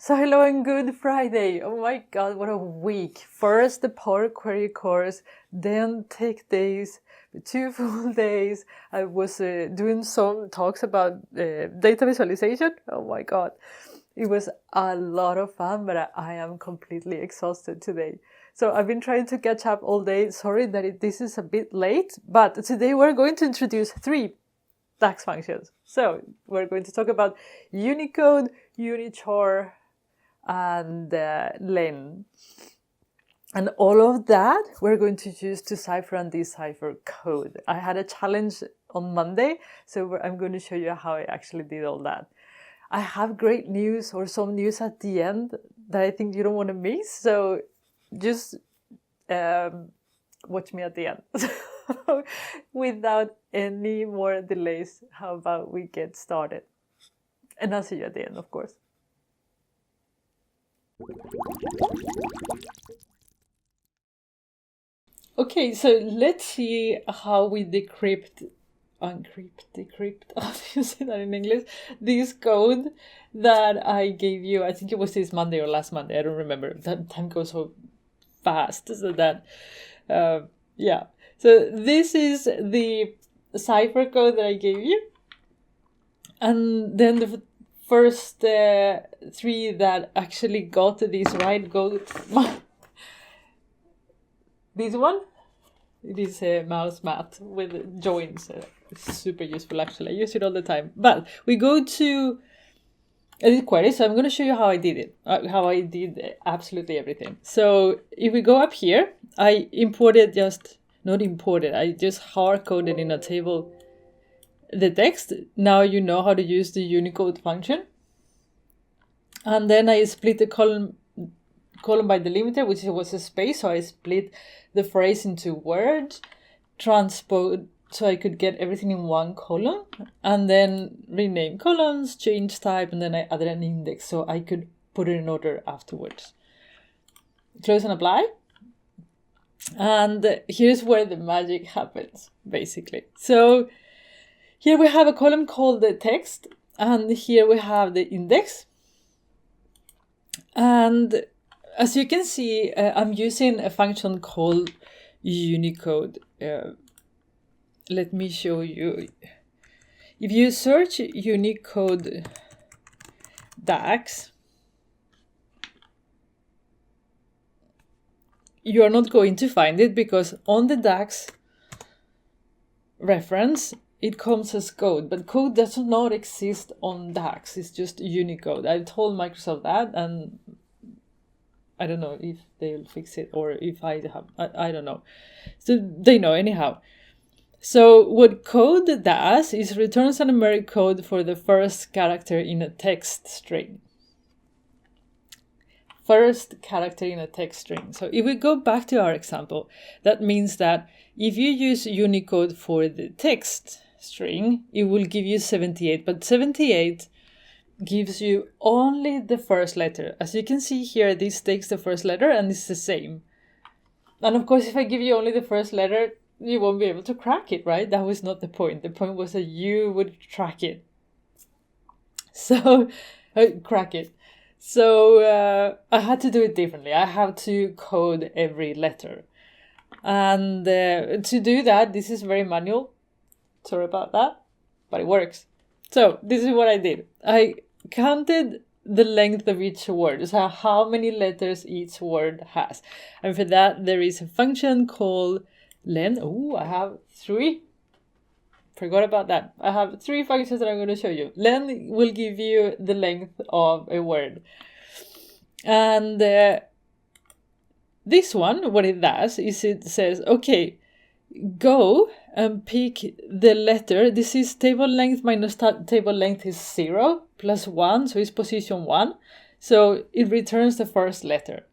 So hello and good Friday. Oh my god, what a week. First the Power Query course, then Tech Days, 2 full days. I was doing some talks about data visualization. Oh my god. It was a lot of fun, but I am completely exhausted today. So I've been trying to catch up all day. Sorry that this is a bit late, but today we're going to introduce 3 DAX functions. So we're going to talk about Unicode, UNICHAR, and Len. And all of that we're going to use to cipher and decipher code. I had a challenge on Monday, so I'm going to show you how I actually did all that. I have great news, or some news at the end that I think you don't want to miss, so just watch me at the end. Without any more delays, how about we get started? And I'll see you at the end, of course. Okay, so let's see how we decrypt, how do you say that in English? This code that I gave you, I think it was this Monday or last Monday, I don't remember. That time goes so fast, so that, yeah. So this is the cipher code that I gave you. And then the first 3 that actually got this right go this one. It is a mouse mat with joins. It's super useful actually. I use it all the time. But we go to edit query. So I'm going to show you how I did it. How I did absolutely everything. So if we go up here, I imported I just hard-coded in a table the text. Now you know how to use the Unicode function. And then I split the column by delimiter, which was a space. So I split the phrase into words, transpose, so I could get everything in one column, and then rename columns, change type, and then I added an index so I could put it in order afterwards. Close and apply. And here's where the magic happens, basically. So here we have a column called the text, and here we have the index. And as you can see, I'm using a function called Unicode. Let me show you. If you search Unicode DAX, you are not going to find it because on the DAX reference, it comes as code, but code does not exist on DAX. It's just Unicode. I told Microsoft that, and I don't know if they'll fix it or if I don't know. So they know anyhow. So what code does is returns a numeric code for the first character in a text string. First character in a text string. So if we go back to our example, that means that if you use Unicode for the text string, it will give you 78, but 78 gives you only the first letter. As you can see here, this takes the first letter and it's the same. And of course, if I give you only the first letter, you won't be able to crack it, right? That was not the point. The point was that you would track it. So, crack it. So I had to do it differently. I have to code every letter. And to do that, this is very manual. Sorry about that, but it works. So this is what I did. I counted the length of each word, so how many letters each word has. And for that, there is a function called Len. Oh, I have 3. Forgot about that. I have 3 functions that I'm going to show you. Len will give you the length of a word. And this one, what it does is it says, okay, go and pick the letter. This is table length minus table length is 0 plus 1, so it's position 1. So it returns the first letter.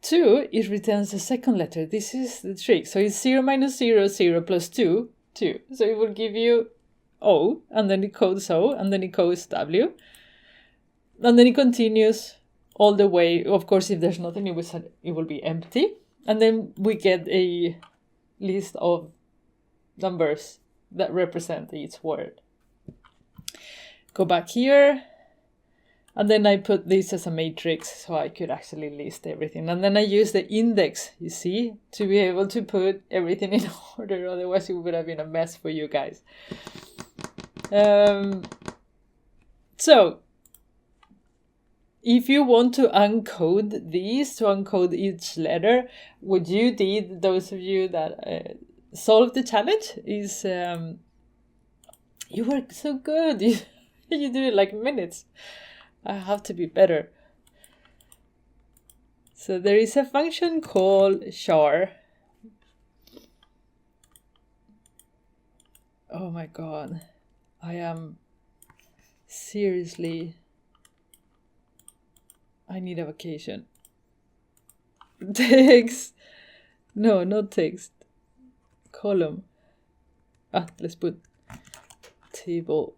2, it returns the second letter. This is the trick. So it's 0 minus 0, 0 plus 2, 2. So it will give you O, and then it codes O, and then it codes W. And then it continues all the way. Of course, if there's nothing, it will be empty. And then we get a list of numbers that represent each word. Go back here, And then I put this as a matrix so I could actually list everything. And then I use the index, you see, to be able to put everything in order. Otherwise it would have been a mess for you guys. So if you want to uncode these, to uncode each letter, what you did, those of you that solved the challenge, is you were so good. You did it like minutes. I have to be better. So there is a function called Char. Oh my god. I am seriously... I need a vacation. Text. No, not text. Column. Let's put table.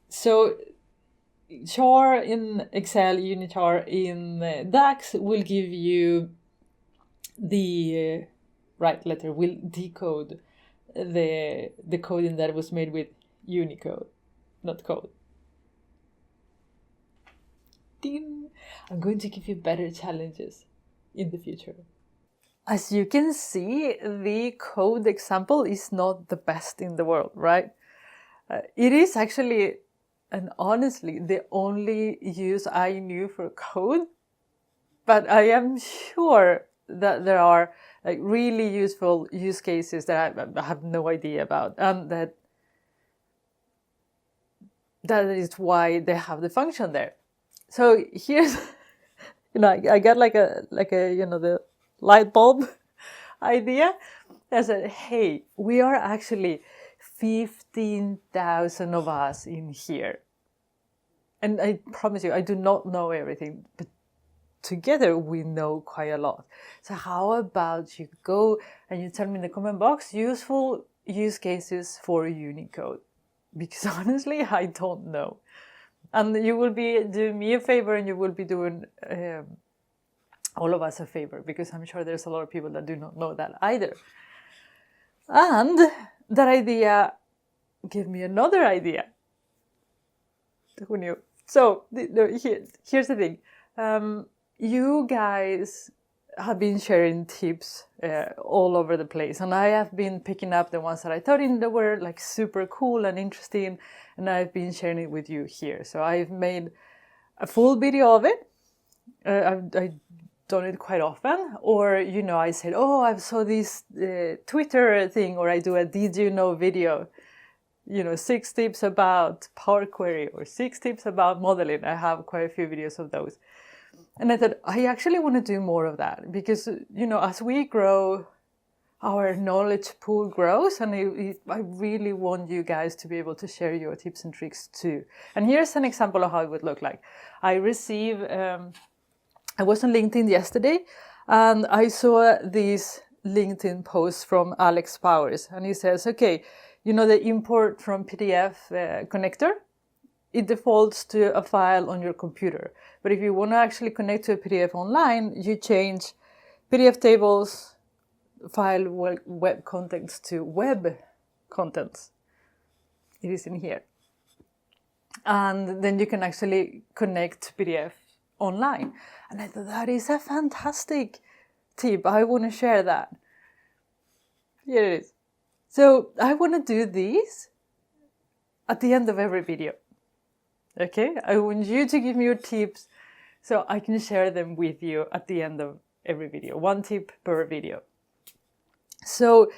So Char in Excel, UNICHAR in DAX will give you the right letter, will decode the coding that was made with Unicode, not code. Ding. I'm going to give you better challenges in the future. As you can see, the code example is not the best in the world, right? It is actually, and honestly, the only use I knew for code, but I am sure that there are like really useful use cases that I have no idea about, and that is why they have the function there. So here's, I got like a the light bulb idea. I said, hey, we are actually 15,000 of us in here. And I promise you, I do not know everything, but together we know quite a lot. So how about you go and you tell me in the comment box useful use cases for Unicode? Because honestly, I don't know. And you will be doing me a favor, and you will be doing all of us a favor, because I'm sure there's a lot of people that do not know that either. And that idea gave me another idea. Who knew? So here's the thing. You guys have been sharing tips all over the place, and I have been picking up the ones that I thought they were like super cool and interesting, and I've been sharing it with you here. So I've made a full video of it. I've done it quite often, or I said, oh, I saw this Twitter thing, or I do a did you know video, 6 tips about Power Query or 6 tips about modeling. I have quite a few videos of those. And I thought, I actually want to do more of that, because, as we grow, our knowledge pool grows, and I really want you guys to be able to share your tips and tricks too. And here's an example of how it would look like. I was on LinkedIn yesterday, and I saw this LinkedIn post from Alex Powers, and he says, okay, the import from PDF connector, it defaults to a file on your computer. But if you want to actually connect to a PDF online, you change PDF tables file web contents to web contents. It is in here. And then you can actually connect PDF online. And I thought that is a fantastic tip. I want to share that. Here it is. So I want to do these at the end of every video. Okay, I want you to give me your tips so I can share them with you at the end of every video. 1 tip per video. So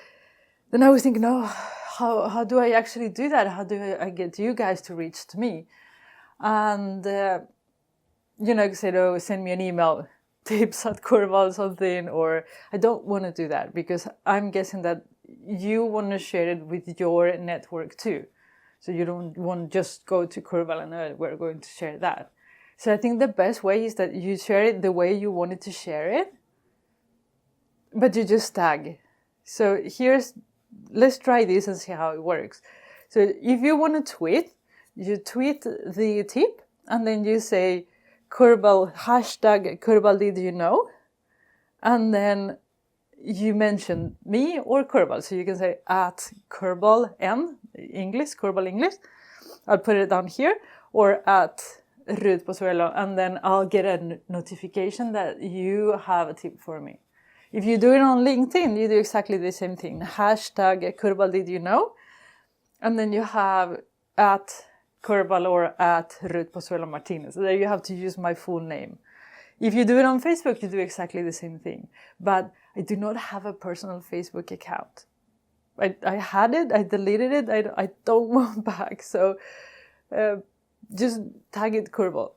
then I was thinking, how do I actually do that? How do I get you guys to reach to me? And, said, send me an email, tips@Curbal something, or I don't want to do that, because I'm guessing that you want to share it with your network too. So you don't want to just go to Curbal and we're going to share that. So I think the best way is that you share it the way you wanted to share it, but you just tag. So let's try this and see how it works. So if you want to tweet, you tweet the tip, and then you say Curbal, #Curbal did you know? And then you mention me or Curbal. So you can say @Curbal N, English, Curbal English. I'll put it down here, or at Ruth Pozuelo, and then I'll get a notification that you have a tip for me. If you do it on LinkedIn, you do exactly the same thing. Hashtag Curbal did you know? And then you have at Curbal or at Ruth Pozuelo Martinez. There you have to use my full name. If you do it on Facebook, you do exactly the same thing. But I do not have a personal Facebook account. I had it, I deleted it, I don't want back. So just tag it Curbal.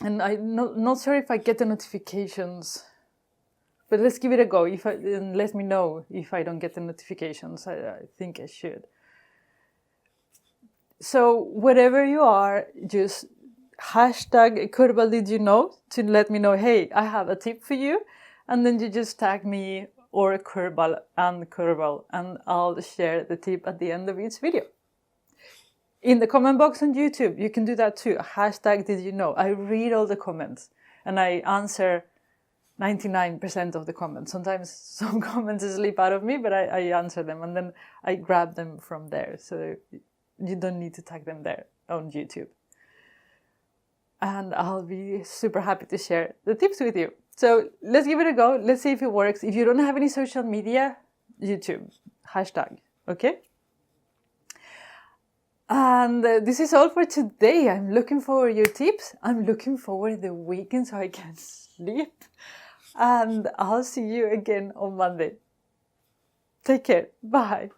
And I'm not sure if I get the notifications, but let's give it a go. And let me know if I don't get the notifications. I think I should. So wherever you are, just hashtag Curbal did you know to let me know, hey, I have a tip for you. And then you just tag me or Curbal, and I'll share the tip at the end of each video. In the comment box on YouTube, you can do that too. Hashtag did you know. I read all the comments and I answer 99% of the comments. Sometimes some comments slip out of me, but I answer them and then I grab them from there. So you don't need to tag them there on YouTube. And I'll be super happy to share the tips with you. So let's give it a go. Let's see if it works. If you don't have any social media, YouTube, hashtag, okay? And this is all for today. I'm looking forward to your tips. I'm looking forward to the weekend so I can sleep. And I'll see you again on Monday. Take care. Bye.